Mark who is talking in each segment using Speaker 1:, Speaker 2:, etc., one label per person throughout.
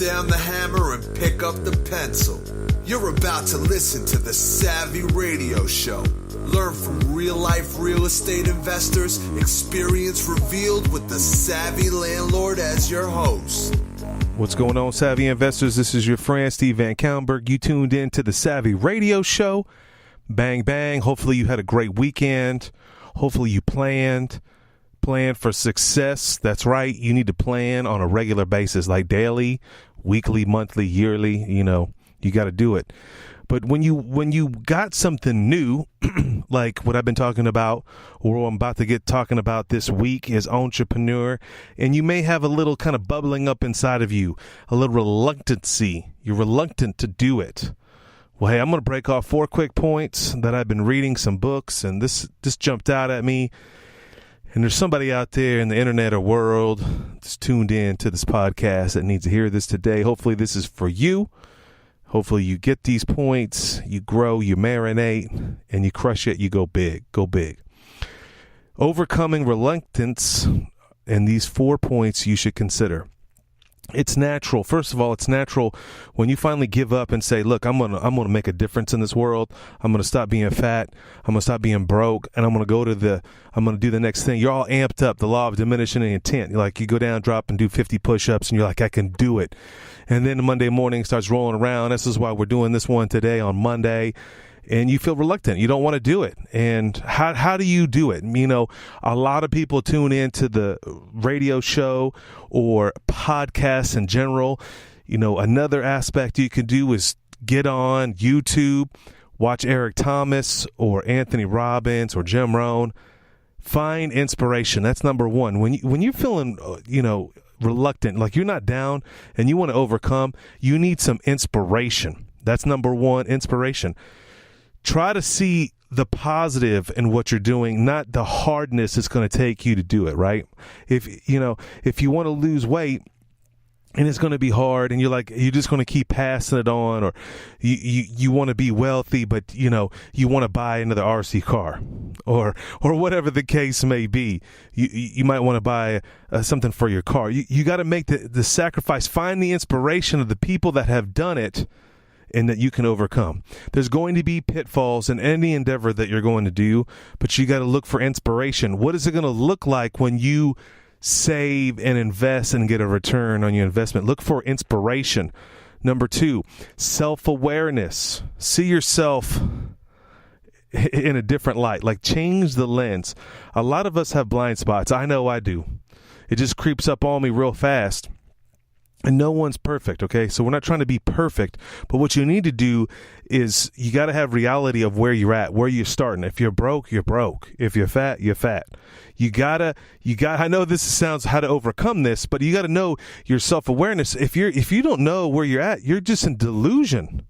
Speaker 1: down the hammer and pick up the pencil. You're about to listen to the Savvy Radio Show. Learn from real-life real estate investors, experience revealed with the Savvy Landlord as your host.
Speaker 2: What's going on, Savvy investors? This is your friend, Steve VanCauwenbergh. You tuned in to the Savvy Radio Show. Bang, bang. Hopefully you had a great weekend. Hopefully you planned for success. That's right. You need to plan on a regular basis, like daily, weekly, monthly, yearly. You know, you got to do it. But when you got something new, like what I've been talking about, or what I'm about to get talking about this week as entrepreneur, and you may have a little kind of bubbling up inside of you, a little reluctancy. You're reluctant to do it. Well, hey, I'm going to break off 4 quick points that I've been reading some books, and this jumped out at me. And there's somebody out there in the internet or world that's tuned in to this podcast that needs to hear this today. Hopefully this is for you. Hopefully you get these points, you grow, you marinate, and you crush it. You go big. Go big. Overcoming reluctance, and these 4 points you should consider. It's natural. First of all, it's natural when you finally give up and say, look, I'm gonna make a difference in this world. I'm gonna stop being fat. I'm gonna stop being broke, and I'm gonna do the next thing. You're all amped up. The law of diminishing intent. You're like, you go down, drop, and do 50 push-ups, and you're like, I can do it. And then the Monday morning starts rolling around. This is why we're doing this one today on Monday. And you feel reluctant. You don't want to do it. And how do you do it? You know, a lot of people tune into the radio show or podcasts in general. You know, another aspect you can do is get on YouTube, watch Eric Thomas or Anthony Robbins or Jim Rohn. Find inspiration. That's number one. When you're feeling, reluctant, like you're not down and you want to overcome, you need some inspiration. That's number one, inspiration. Try to see the positive in what you're doing, not the hardness it's going to take you to do it, right? If you want to lose weight and it's going to be hard and you're just going to keep passing it on, or you want to be wealthy, but you want to buy another RC car or whatever the case may be. You might want to buy something for your car. You got to make the sacrifice. Find the inspiration of the people that have done it and that you can overcome. There's going to be pitfalls in any endeavor that you're going to do, but you got to look for inspiration. What is it going to look like when you save and invest and get a return on your investment? Look for inspiration. Number 2, self-awareness. See yourself in a different light, like change the lens. A lot of us have blind spots. I know I do. It just creeps up on me real fast. And no one's perfect, okay? So we're not trying to be perfect, but what you need to do is you got to have reality of where you're at, where you're starting. If you're broke, you're broke. If you're fat, you're fat. I know this sounds how to overcome this, but you got to know your self-awareness. If you don't know where you're at, you're just in delusion,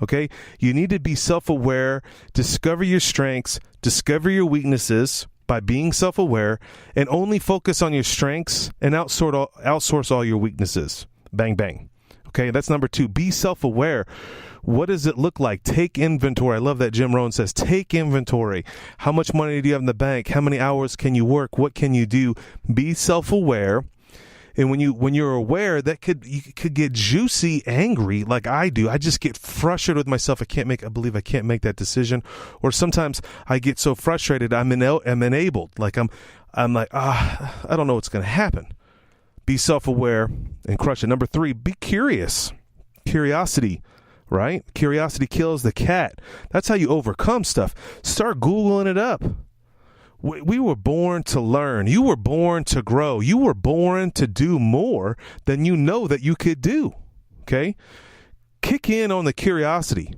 Speaker 2: okay? You need to be self-aware, discover your strengths, discover your weaknesses, by being self-aware, and only focus on your strengths and outsource all your weaknesses. Bang, bang. Okay, that's number 2. Be self-aware. What does it look like? Take inventory. I love that Jim Rohn says, take inventory. How much money do you have in the bank? How many hours can you work? What can you do? Be self-aware. And when you're aware, you could get juicy angry like I do. I just get frustrated with myself. I believe I can't make that decision. Or sometimes I get so frustrated I'm enabled. Like I'm like, I don't know what's going to happen. Be self-aware and crush it. Number 3, be curious. Curiosity, right? Curiosity kills the cat. That's how you overcome stuff. Start Googling it up. We were born to learn. You were born to grow. You were born to do more than you know that you could do. Okay? Kick in on the curiosity.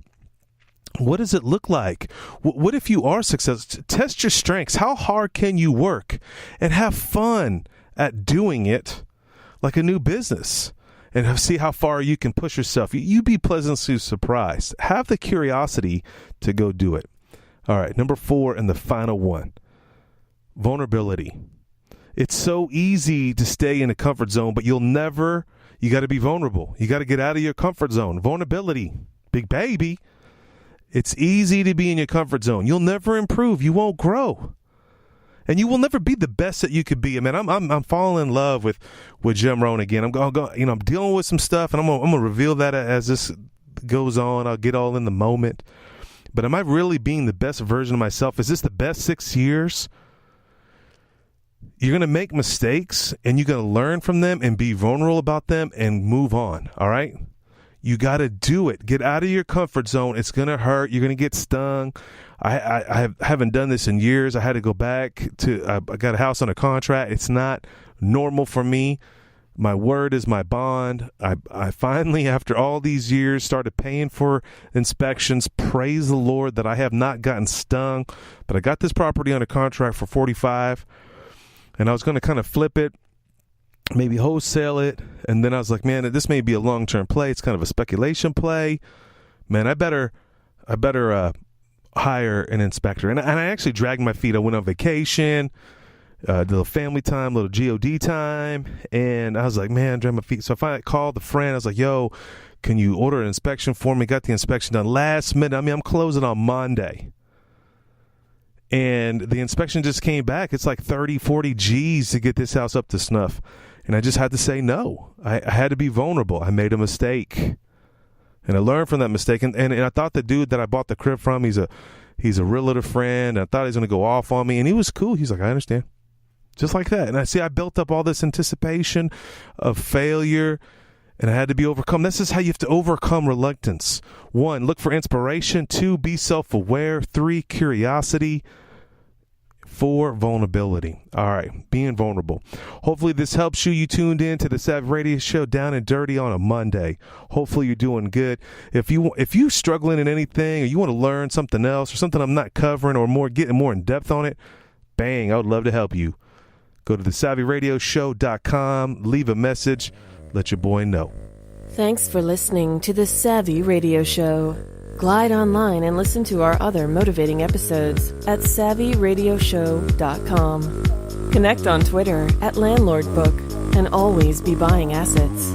Speaker 2: What does it look like? What if you are successful? Test your strengths. How hard can you work? And have fun at doing it like a new business. And see how far you can push yourself. You'd be pleasantly surprised. Have the curiosity to go do it. All right, number 4 and the final one. Vulnerability. It's so easy to stay in a comfort zone, but you got to be vulnerable. You got to get out of your comfort zone. Vulnerability, big baby. It's easy to be in your comfort zone. You'll never improve. You won't grow. And you will never be the best that you could be. I mean, I'm falling in love with Jim Rohn again. I'm dealing with some stuff, and I'm gonna reveal that as this goes on. I'll get all in the moment. But am I really being the best version of myself? Is this the best 6 years? You're going to make mistakes, and you're going to learn from them and be vulnerable about them and move on, all right? You got to do it. Get out of your comfort zone. It's going to hurt. You're going to get stung. I haven't done this in years. I had to go back I got a house on a contract. It's not normal for me. My word is my bond. I finally, after all these years, started paying for inspections. Praise the Lord that I have not gotten stung. But I got this property on a contract for $45,000, and I was going to kind of flip it, maybe wholesale it. And then I was like, man, this may be a long-term play. It's kind of a speculation play. Man, I better hire an inspector. And I actually dragged my feet. I went on vacation, little family time, little GOD time. And I was like, man, drag my feet. So I finally called the friend. I was like, yo, can you order an inspection for me? Got the inspection done last minute. I mean, I'm closing on Monday. And the inspection just came back. It's like 30, 40 G's to get this house up to snuff. And I just had to say no. I had to be vulnerable. I made a mistake. And I learned from that mistake. And I thought the dude that I bought the crib from, he's a realtor friend. I thought he was going to go off on me. And he was cool. He's like, I understand. Just like that. And I built up all this anticipation of failure, and I had to be overcome. This is how you have to overcome reluctance. 1, look for inspiration. 2, be self-aware. 3, curiosity. 4, vulnerability. All right, being vulnerable. Hopefully this helps you. You tuned in to the Savvy Radio Show, Down and Dirty, on a Monday. Hopefully you're doing good. If you're struggling in anything, or you want to learn something else, or something I'm not covering, or getting more in depth on it, bang, I would love to help you. Go to thesavvyradioshow.com, leave a message, let your boy know.
Speaker 3: Thanks for listening to the Savvy Radio Show. Glide online and listen to our other motivating episodes at savvyradioshow.com. Connect on Twitter at LandlordBook, and always be buying assets.